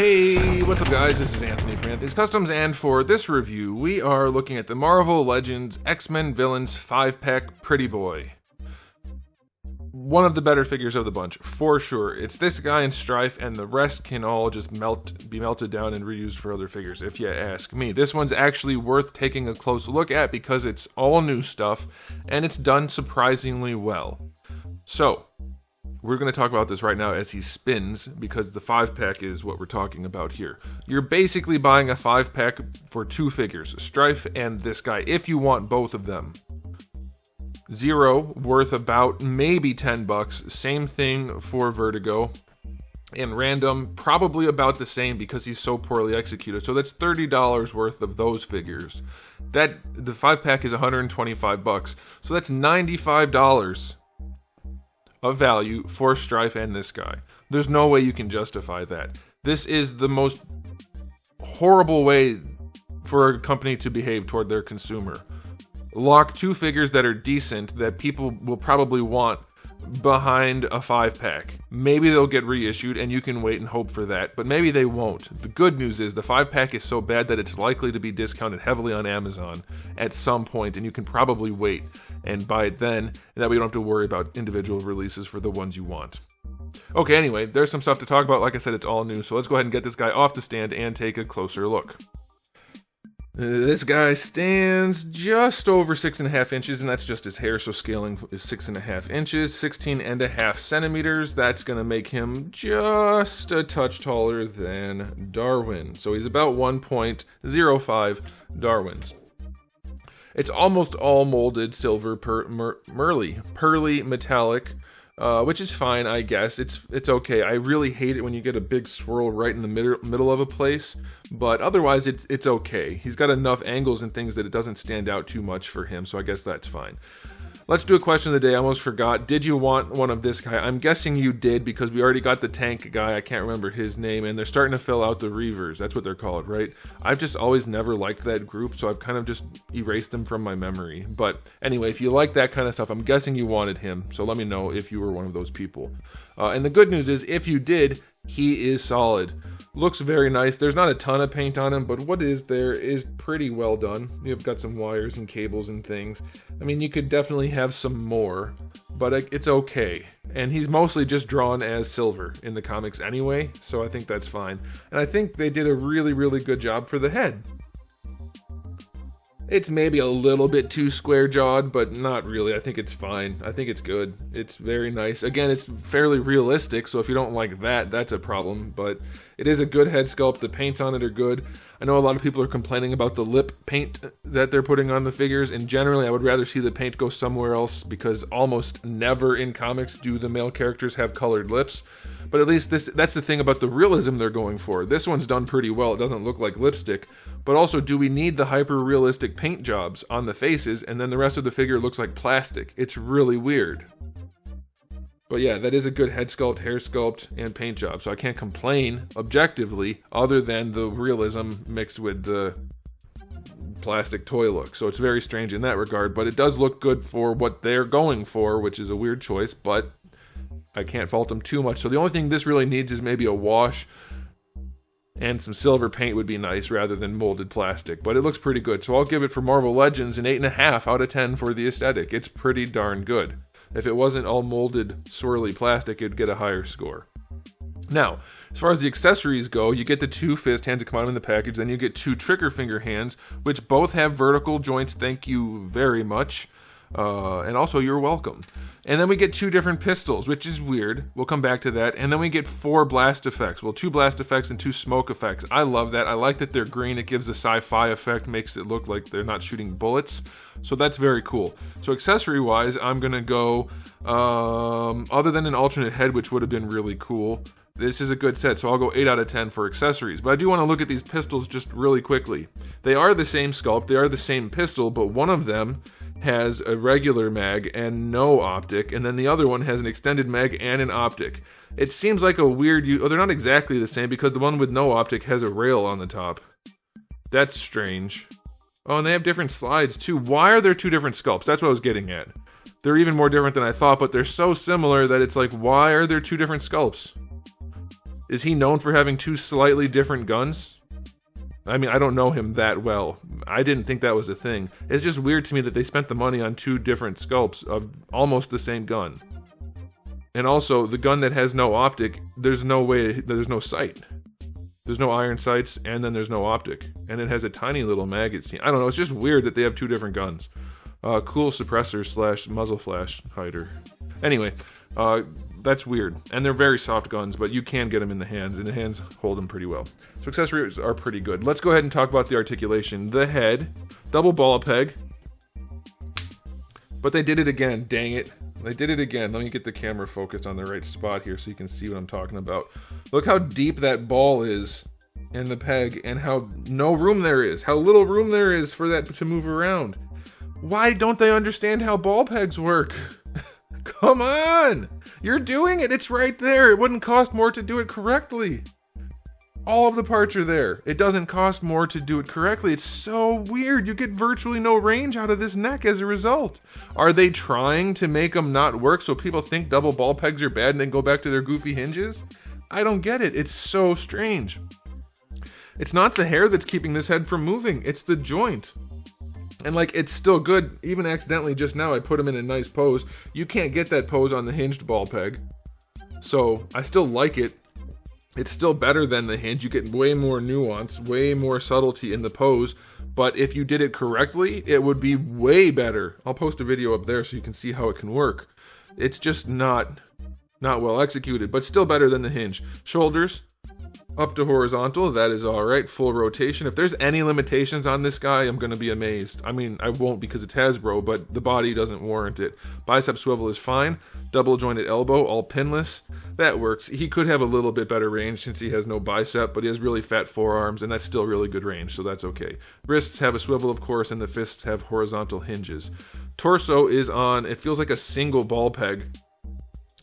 Hey, what's up guys? This is Anthony from Anthony's Customs, and for this review, we are looking at the Marvel Legends X-Men Villains 5-pack Pretty Boy. One of the better figures of the bunch, for sure. It's this guy and Strife, and the rest can all just be melted down and reused for other figures, if you ask me. This one's actually worth taking a close look at because it's all new stuff, and it's done surprisingly well. So, we're going to talk about this right now as he spins, because the 5-pack is what we're talking about here. You're basically buying a 5-pack for two figures, Strife and this guy, if you want both of them. Zero, worth about maybe $10. Same thing for Vertigo. And Random, probably about the same because he's so poorly executed. So that's $30 worth of those figures. The 5-pack is $125, so that's $95 of value for Strife and this guy. There's no way you can justify that. This is the most horrible way for a company to behave toward their consumer. Lock two figures that are decent, that people will probably want, behind a 5-pack. Maybe they'll get reissued and you can wait and hope for that, but maybe they won't. The good news is the 5-pack is so bad that it's likely to be discounted heavily on Amazon at some point, and you can probably wait and buy it then, and that way you don't have to worry about individual releases for the ones you want. Okay, anyway, there's some stuff to talk about. Like I said, it's all new, so let's go ahead and get this guy off the stand and take a closer look. This guy stands just over 6.5 inches, and that's just his hair, so scaling is 6.5 inches, 16.5 centimeters. That's going to make him just a touch taller than Darwin. So he's about 1.05 Darwins. It's almost all molded silver pearly metallic, which is fine, I guess. It's okay. I really hate it when you get a big swirl right in the middle of a place, but otherwise it's okay. He's got enough angles and things that it doesn't stand out too much for him, so I guess that's fine. Let's do a question of the day. I almost forgot. Did you want one of this guy? I'm guessing you did, because we already got the tank guy. I can't remember his name, and they're starting to fill out the Reavers. That's what they're called, right? I've just always never liked that group, so I've kind of just erased them from my memory. But anyway, if you like that kind of stuff, I'm guessing you wanted him, so let me know if you were one of those people. And the good news is, if you did, he is solid. Looks very nice. There's not a ton of paint on him, but what is there is pretty well done. You've got some wires and cables and things. I mean, you could definitely have some more, but it's okay. And he's mostly just drawn as silver in the comics anyway, so I think that's fine. And I think they did a really, really good job for the head. It's maybe a little bit too square-jawed, but not really. I think it's fine. I think it's good. It's very nice. Again, it's fairly realistic, so if you don't like that, that's a problem. But it is a good head sculpt. The paints on it are good. I know a lot of people are complaining about the lip paint that they're putting on the figures, and generally I would rather see the paint go somewhere else, because almost never in comics do the male characters have colored lips. But at least that's the thing about the realism they're going for. This one's done pretty well. It doesn't look like lipstick. But also, do we need the hyper-realistic paint jobs on the faces, and then the rest of the figure looks like plastic? It's really weird. But yeah, that is a good head sculpt, hair sculpt, and paint job. So I can't complain objectively, other than the realism mixed with the plastic toy look. So it's very strange in that regard, but it does look good for what they're going for, which is a weird choice, but I can't fault them too much. So the only thing this really needs is maybe a wash, and some silver paint would be nice rather than molded plastic, but it looks pretty good. So I'll give it, for Marvel Legends, an 8.5 out of 10 for the aesthetic. It's pretty darn good. If it wasn't all molded, swirly plastic, it'd get a higher score. Now, as far as the accessories go, you get the two fist hands that come out in the package, then you get two trigger finger hands, which both have vertical joints. Thank you very much. And also, you're welcome. And then we get two different pistols, which is weird. We'll come back to that. And then we get 4 blast effects. Well, 2 blast effects and 2 smoke effects. I love that. I like that they're green. It gives a sci-fi effect, makes it look like they're not shooting bullets. So that's very cool. So accessory-wise, I'm going to go, other than an alternate head, which would have been really cool, this is a good set, so I'll go 8 out of 10 for accessories. But I do want to look at these pistols just really quickly. They are the same sculpt, they are the same pistol, but one of them has a regular mag and no optic, and then the other one has an extended mag and an optic. It seems like a weird... they're not exactly the same, because the one with no optic has a rail on the top. That's strange. Oh, and they have different slides too. Why are there 2 different sculpts? That's what I was getting at. They're even more different than I thought, but they're so similar that it's like, why are there 2 different sculpts? Is he known for having two slightly different guns? I mean, I don't know him that well. I didn't think that was a thing. It's just weird to me that they spent the money on two different sculpts of almost the same gun. And also, the gun that has no optic, there's no sight. There's no iron sights, and then there's no optic. And it has a tiny little magazine. I don't know, it's just weird that they have two different guns. Cool suppressor / muzzle flash hider. Anyway, that's weird. And they're very soft guns, but you can get them in the hands, and the hands hold them pretty well. So accessories are pretty good. Let's go ahead and talk about the articulation. The head, double ball peg. But they did it again, dang it. They did it again. Let me get the camera focused on the right spot here so you can see what I'm talking about. Look how deep that ball is in the peg and how no room there is. How little room there is for that to move around. Why don't they understand how ball pegs work? Come on! You're doing it. It's right there. It wouldn't cost more to do it correctly. All of the parts are there. It doesn't cost more to do it correctly. It's so weird. You get virtually no range out of this neck as a result. Are they trying to make them not work so people think double ball pegs are bad and then go back to their goofy hinges? I don't get it. It's so strange. It's not the hair that's keeping this head from moving. It's the joint. And like, it's still good. Even accidentally just now I put him in a nice pose. You can't get that pose on the hinged ball peg. So I still like it. It's still better than the hinge. You get way more nuance, way more subtlety in the pose. But if you did it correctly, it would be way better. I'll post a video up there so you can see how it can work. It's just not well executed, but still better than the hinge. Shoulders, up to horizontal, that is alright. Full rotation. If there's any limitations on this guy, I'm going to be amazed. I mean, I won't because it's Hasbro, but the body doesn't warrant it. Bicep swivel is fine. Double jointed elbow, all pinless. That works. He could have a little bit better range since he has no bicep, but he has really fat forearms, and that's still really good range, so that's okay. Wrists have a swivel, of course, and the fists have horizontal hinges. Torso is on, it feels like a single ball peg.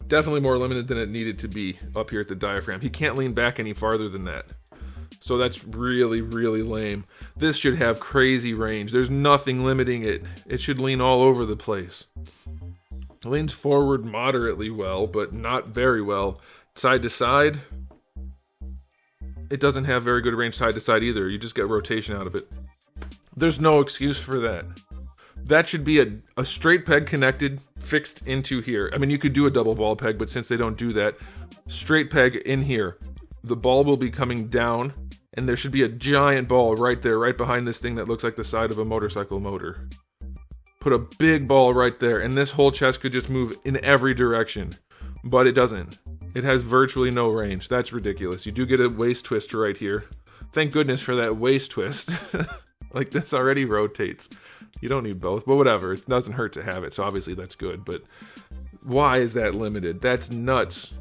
Definitely more limited than it needed to be up here at the diaphragm. He can't lean back any farther than that. So that's really, really lame. This should have crazy range. There's nothing limiting it. It should lean all over the place. It leans forward moderately well, but not very well. Side to side, it doesn't have very good range side to side either. You just get rotation out of it. There's no excuse for that. That should be a straight peg connected, fixed into here. I mean, you could do a double ball peg, but since they don't do that, straight peg in here. The ball will be coming down, and there should be a giant ball right there, right behind this thing that looks like the side of a motorcycle motor. Put a big ball right there, and this whole chest could just move in every direction. But it doesn't. It has virtually no range. That's ridiculous. You do get a waist twist right here. Thank goodness for that waist twist. Like, this already rotates. You don't need both, but whatever. It doesn't hurt to have it, so obviously that's good. But why is that limited? That's nuts.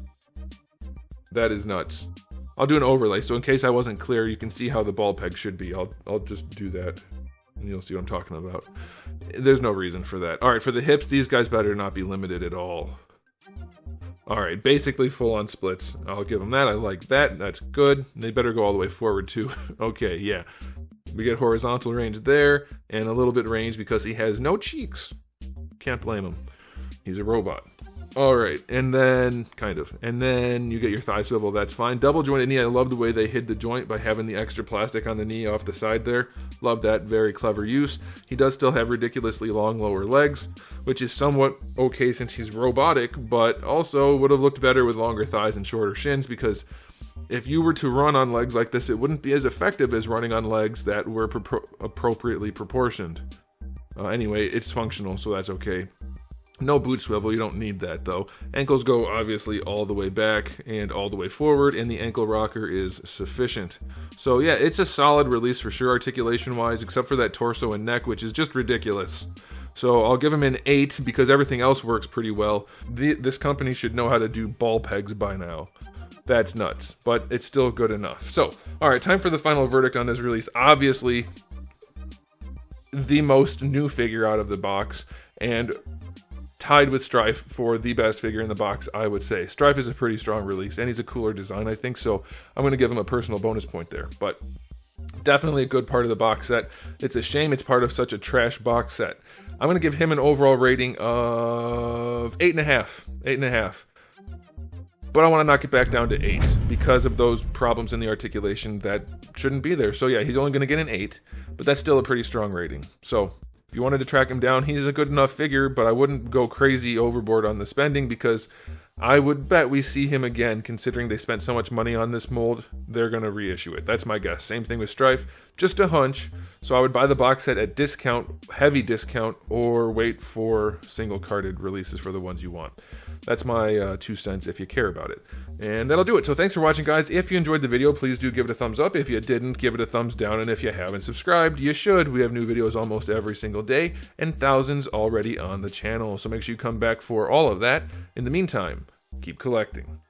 That is nuts. I'll do an overlay, so in case I wasn't clear, you can see how the ball peg should be. I'll just do that, and you'll see what I'm talking about. There's no reason for that. All right, for the hips, these guys better not be limited at all. All right, basically full-on splits. I'll give them that. I like that. That's good. They better go all the way forward, too. Okay, yeah. We get horizontal range there, and a little bit range because he has no cheeks. Can't blame him. He's a robot. Alright, and then, kind of. And then you get your thigh swivel, that's fine. Double jointed knee, I love the way they hid the joint by having the extra plastic on the knee off the side there. Love that, very clever use. He does still have ridiculously long lower legs, which is somewhat okay since he's robotic, but also would have looked better with longer thighs and shorter shins because if you were to run on legs like this, it wouldn't be as effective as running on legs that were appropriately proportioned. Anyway, it's functional, so that's okay. No boot swivel, you don't need that though. Ankles go obviously all the way back and all the way forward, and the ankle rocker is sufficient. So yeah, it's a solid release for sure articulation-wise, except for that torso and neck, which is just ridiculous. So I'll give him an 8 because everything else works pretty well. This company should know how to do ball pegs by now. That's nuts, but it's still good enough. So, alright, time for the final verdict on this release. Obviously, the most new figure out of the box, and tied with Strife for the best figure in the box, I would say. Strife is a pretty strong release, and he's a cooler design, I think, so I'm going to give him a personal bonus point there. But definitely a good part of the box set. It's a shame it's part of such a trash box set. I'm going to give him an overall rating of 8.5. 8.5. but I want to knock it back down to 8 because of those problems in the articulation that shouldn't be there. So yeah, he's only going to get an 8, but that's still a pretty strong rating. So if you wanted to track him down, he's a good enough figure, but I wouldn't go crazy overboard on the spending because I would bet we see him again, considering they spent so much money on this mold. They're going to reissue it. That's my guess. Same thing with Strife. Just a hunch. So I would buy the box set at discount, heavy discount, or wait for single carded releases for the ones you want. That's my 2 cents if you care about it. And that'll do it. So thanks for watching, guys. If you enjoyed the video, please do give it a thumbs up. If you didn't, give it a thumbs down. And if you haven't subscribed, you should. We have new videos almost every single day and thousands already on the channel. So make sure you come back for all of that. In the meantime, keep collecting.